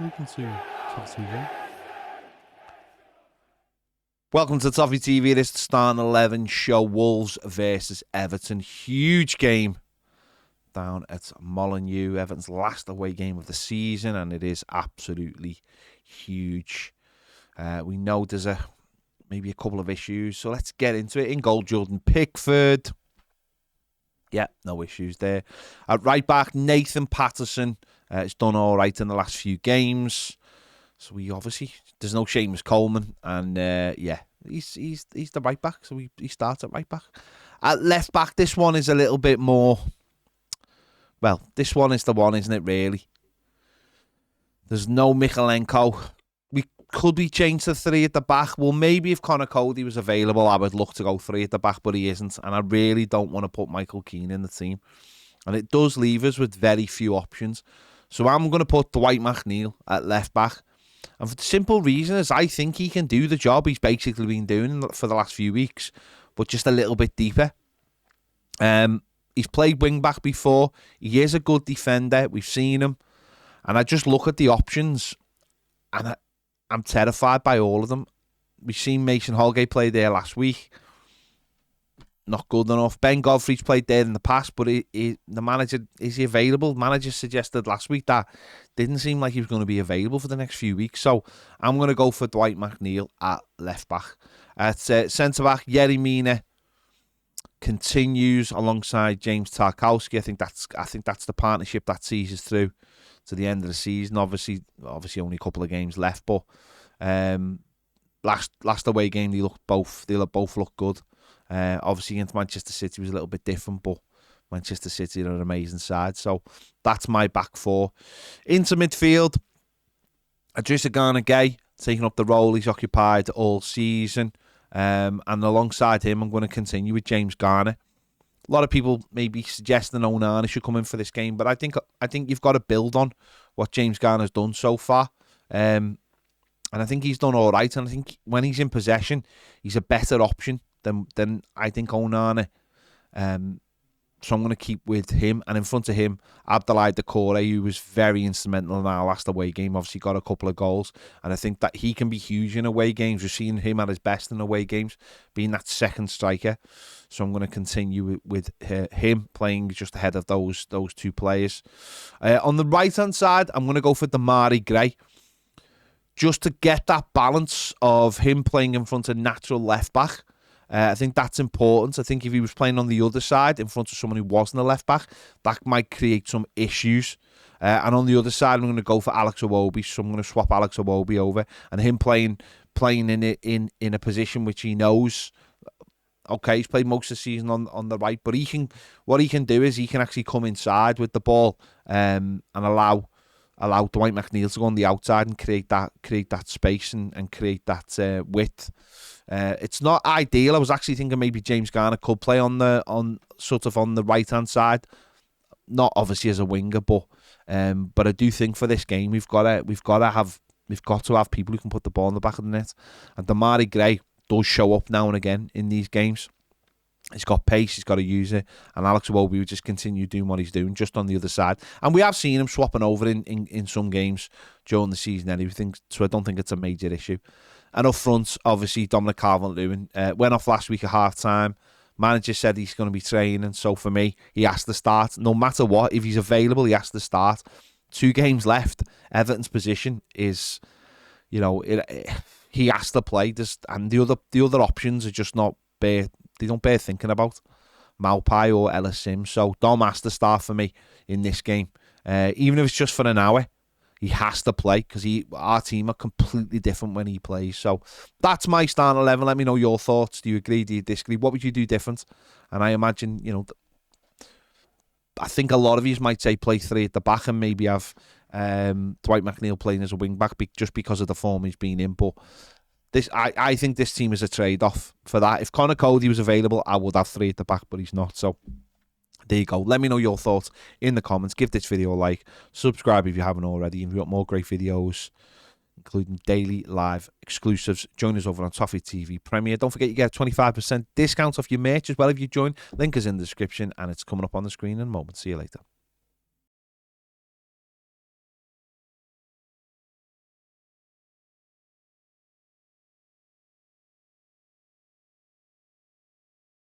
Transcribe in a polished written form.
You can see Toffee TV. Welcome to Toffee TV. This is the Starting 11 show. Wolves versus Everton. Huge game down at Molineux. Everton's last away game of the season, and it is absolutely huge. We know there's maybe a couple of issues, so let's get into it. In goal, Jordan Pickford. Yeah, no issues there. At right back, Nathan Patterson. It's done all right in the last few games. So there's no Seamus Coleman, and he's the right back. So he starts at right back. At left back, this one is a little bit more. Well, this one is the one, isn't it? Really, there's no Michalenko. Could we change to 3 at the back? Well, maybe if Connor Cody was available, I would look to go 3 at the back, but he isn't, and I really don't want to put Michael Keane in the team, and it does leave us with very few options. So I'm going to put Dwight McNeil at left back. And for the simple reason is I think he can do the job he's basically been doing for the last few weeks, but just a little bit deeper. He's played wing back before. He is a good defender. We've seen him. And I just look at the options and I'm terrified by all of them. We've seen Mason Holgate play there last week. Not good enough. Ben Godfrey's played there in the past, but the manager, is he available? The manager suggested last week that didn't seem like he was going to be available for the next few weeks. So I'm going to go for Dwight McNeil at left back. At centre back, Yerry Mina continues alongside James Tarkowski. I think that's the partnership that sees us through to the end of the season. Obviously only a couple of games left, but last away game they both look good. Obviously against Manchester City was a little bit different, but Manchester City are an amazing side. So that's my back four. Into midfield, Idrissa Gana Gueye taking up the role he's occupied all season. And alongside him, I'm going to continue with James Garner. A lot of people maybe suggesting Onana should come in for this game, but I think you've got to build on what James Garner's done so far. And I think he's done all right. And I think when he's in possession, he's a better option than I think Onana. So I'm going to keep with him. And in front of him, Abdoulaye Doucouré, who was very instrumental in our last away game, obviously got a couple of goals. And I think that he can be huge in away games. We've seen him at his best in away games, being that second striker. So I'm going to continue with him playing just ahead of those two players. On the right-hand side, I'm going to go for Demarai Gray. Just to get that balance of him playing in front of natural left-back. I think that's important. I think if he was playing on the other side in front of someone who wasn't a left back, that might create some issues. And on the other side, I'm going to go for Alex Iwobi. So I'm going to swap Alex Iwobi over, and him playing in a position which he knows. Okay, he's played most of the season on the right, but what he can do is he can actually come inside with the ball and allow Dwight McNeil to go on the outside and create that space and create that width. It's not ideal. I was actually thinking maybe James Garner could play on the right hand side, not obviously as a winger, but I do think for this game we've got to have people who can put the ball in the back of the net, and Demarai Gray does show up now and again in these games. He's got pace, he's got to use it, and Alex Iwobi will just continue doing what he's doing just on the other side. And we have seen him swapping over in some games during the season and everything, so I don't think it's a major issue. And up front, obviously, Dominic Calvert-Lewin went off last week at half-time. Manager said he's going to be training, so for me, he has to start. No matter what, if he's available, he has to start. 2 games left. Everton's position is, he has to play. And the other options are just not bare. They don't bear thinking about. Maupay or Ellis Sims. So Dom has to start for me in this game. Even if it's just for an hour, he has to play because our team are completely different when he plays. So that's my starting 11. Let me know your thoughts. Do you agree? Do you disagree? What would you do different? And I imagine, I think a lot of you might say play 3 at the back and maybe have Dwight McNeil playing as a wing back just because of the form he's been in. But I think this team is a trade-off for that. If Connor Cody was available, I would have 3 at the back, but he's not. So there you go. Let me know your thoughts in the comments. Give this video a like. Subscribe if you haven't already. And we've got more great videos, including daily live exclusives. Join us over on Toffee TV Premier. Don't forget you get a 25% discount off your merch as well if you join. Link is in the description and it's coming up on the screen in a moment. See you later.